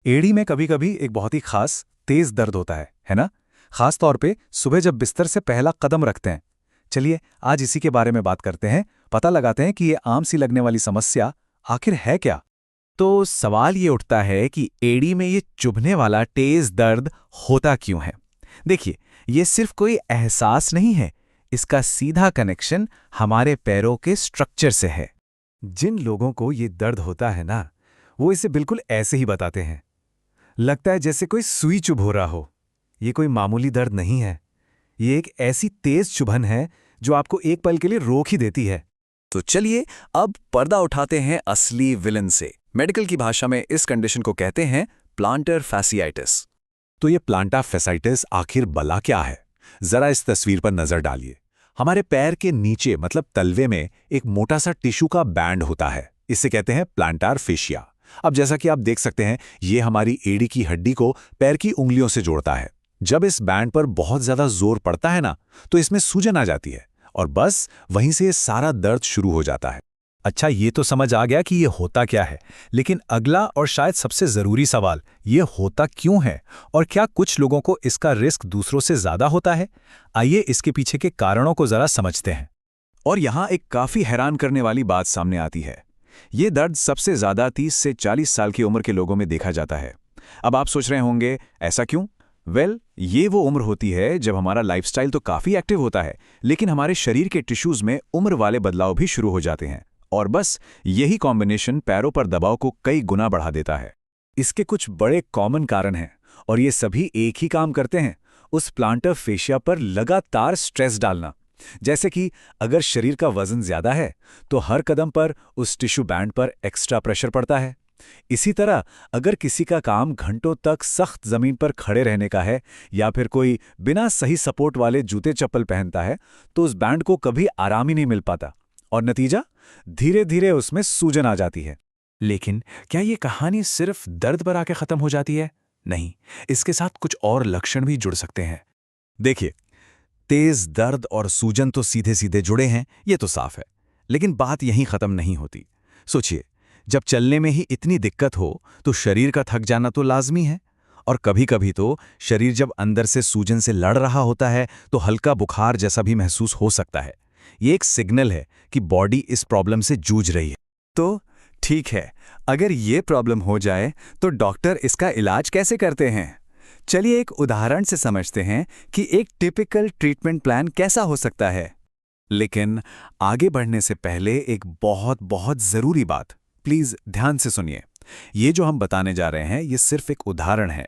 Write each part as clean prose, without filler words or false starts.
एड़ी में कभी कभी एक बहुत ही खास तेज दर्द होता है ना। खास तौर पे सुबह जब बिस्तर से पहला कदम रखते हैं। चलिए आज इसी के बारे में बात करते हैं, पता लगाते हैं कि ये आम सी लगने वाली समस्या आखिर है क्या। तो सवाल ये उठता है कि एड़ी में ये चुभने वाला तेज दर्द होता क्यों है। देखिए, ये सिर्फ कोई एहसास नहीं है, इसका सीधा कनेक्शन हमारे पैरों के स्ट्रक्चर से है। जिन लोगों को ये दर्द होता है ना, वो इसे बिल्कुल ऐसे ही बताते हैं। लगता है जैसे कोई सुई चुभ हो रहा हो। ये कोई मामूली दर्द नहीं है, ये एक ऐसी तेज चुभन है जो आपको एक पल के लिए रोक ही देती है। तो चलिए अब पर्दा उठाते हैं असली विलन से। मेडिकल की भाषा में इस कंडीशन को कहते हैं प्लांटर फैसियाइटिस। तो ये प्लांटा फैसाइटिस आखिर बला क्या है? जरा इस तस्वीर पर नजर डालिए। हमारे पैर के नीचे मतलब तलवे में एक मोटा सा टिश्यू का बैंड होता है, इसे कहते हैं प्लांटार फेशिया। अब जैसा कि आप देख सकते हैं, ये हमारी एड़ी की हड्डी को पैर की उंगलियों से जोड़ता है। जब इस बैंड पर बहुत ज्यादा जोर पड़ता है ना, तो इसमें सूजन आ जाती है और बस वहीं से सारा दर्द शुरू हो जाता है। अच्छा, ये तो समझ आ गया कि ये होता क्या है, लेकिन अगला और शायद सबसे जरूरी सवाल, ये होता क्यों है और क्या कुछ लोगों को इसका रिस्क दूसरों से ज्यादा होता है? आइए इसके पीछे के कारणों को जरा समझते हैं। और यहाँ एक काफी हैरान करने वाली बात सामने आती है। ये दर्द सबसे ज्यादा 30 से 40 साल की उम्र के लोगों में देखा जाता है। अब आप सोच रहे होंगे ऐसा क्यों? ये वो उम्र होती है जब हमारा लाइफस्टाइल तो काफी एक्टिव होता है, लेकिन हमारे शरीर के टिश्यूज में उम्र वाले बदलाव भी शुरू हो जाते हैं। और बस यही कॉम्बिनेशन पैरों पर दबाव को कई गुना बढ़ा देता है। इसके कुछ बड़े कॉमन कारण हैं और ये सभी एक ही काम करते हैं, उस प्लांटर फेशिया पर लगातार स्ट्रेस डालना। जैसे कि अगर शरीर का वजन ज्यादा है तो हर कदम पर उस टिश्यू बैंड पर एक्स्ट्रा प्रेशर पड़ता है। इसी तरह अगर किसी का काम घंटों तक सख्त जमीन पर खड़े रहने का है या फिर कोई बिना सही सपोर्ट वाले जूते चप्पल पहनता है, तो उस बैंड को कभी आराम ही नहीं मिल पाता और नतीजा धीरे धीरे उसमें सूजन आ जाती है। लेकिन क्या ये कहानी सिर्फ दर्द पर आके खत्म हो जाती है? नहीं, इसके साथ कुछ और लक्षण भी जुड़ सकते हैं। देखिए, तेज दर्द और सूजन तो सीधे सीधे जुड़े हैं, ये तो साफ है। लेकिन बात यहीं खत्म नहीं होती। सोचिए, जब चलने में ही इतनी दिक्कत हो तो शरीर का थक जाना तो लाजमी है। और कभी कभी तो शरीर जब अंदर से सूजन से लड़ रहा होता है तो हल्का बुखार जैसा भी महसूस हो सकता है। ये एक सिग्नल है कि बॉडी इस प्रॉब्लम से जूझ रही है। तो ठीक है, अगर ये प्रॉब्लम हो जाए तो डॉक्टर इसका इलाज कैसे करते हैं? चलिए एक उदाहरण से समझते हैं कि एक टिपिकल ट्रीटमेंट प्लान कैसा हो सकता है। लेकिन आगे बढ़ने से पहले एक बहुत बहुत जरूरी बात, प्लीज ध्यान से सुनिए। ये जो हम बताने जा रहे हैं, ये सिर्फ एक उदाहरण है।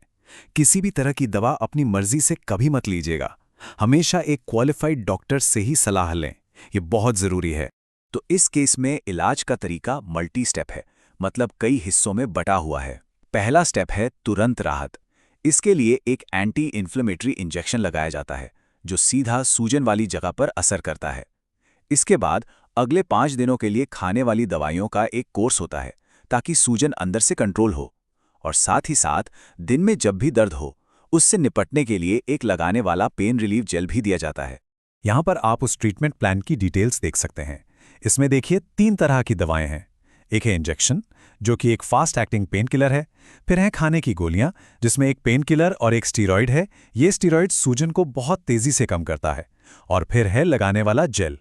किसी भी तरह की दवा अपनी मर्जी से कभी मत लीजिएगा। हमेशा एक क्वालिफाइड डॉक्टर से ही सलाह लें, ये बहुत जरूरी है। तो इस केस में इलाज का तरीका मल्टी स्टेप है, मतलब कई हिस्सों में बटा हुआ है। पहला स्टेप है तुरंत राहत। इसके लिए एक एंटी इन्फ्लेमेटरी इंजेक्शन लगाया जाता है जो सीधा सूजन वाली जगह पर असर करता है। इसके बाद अगले 5 दिनों के लिए खाने वाली दवाइयों का एक कोर्स होता है ताकि सूजन अंदर से कंट्रोल हो। और साथ ही साथ दिन में जब भी दर्द हो, उससे निपटने के लिए एक लगाने वाला पेन रिलीफ जेल भी दिया जाता है। यहाँ पर आप उस ट्रीटमेंट प्लान की डिटेल्स देख सकते हैं। इसमें देखिए 3 तरह की दवाएं हैं। एक है इंजेक्शन, जो कि एक फास्ट एक्टिंग पेन किलर है। फिर है खाने की गोलियां, जिसमें एक पेन किलर और एक स्टीरॉयड है। ये स्टीरॉयड सूजन को बहुत तेजी से कम करता है। और फिर है लगाने वाला जेल।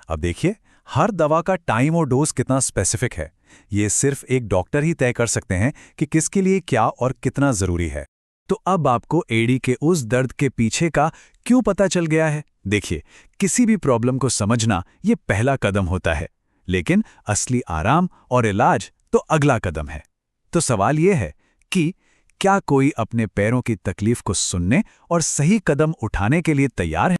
अब देखिए, हर दवा का टाइम और डोज कितना स्पेसिफिक है, ये सिर्फ एक डॉक्टर ही तय कर सकते हैं कि किसके लिए क्या और कितना जरूरी है। तो अब आपको एड़ी के उस दर्द के पीछे का क्यों पता चल गया है। देखिए, किसी भी प्रॉब्लम को समझना ये पहला कदम होता है, लेकिन असली आराम और इलाज तो अगला कदम है। तो सवाल यह है कि क्या कोई अपने पैरों की तकलीफ को सुनने और सही कदम उठाने के लिए तैयार है?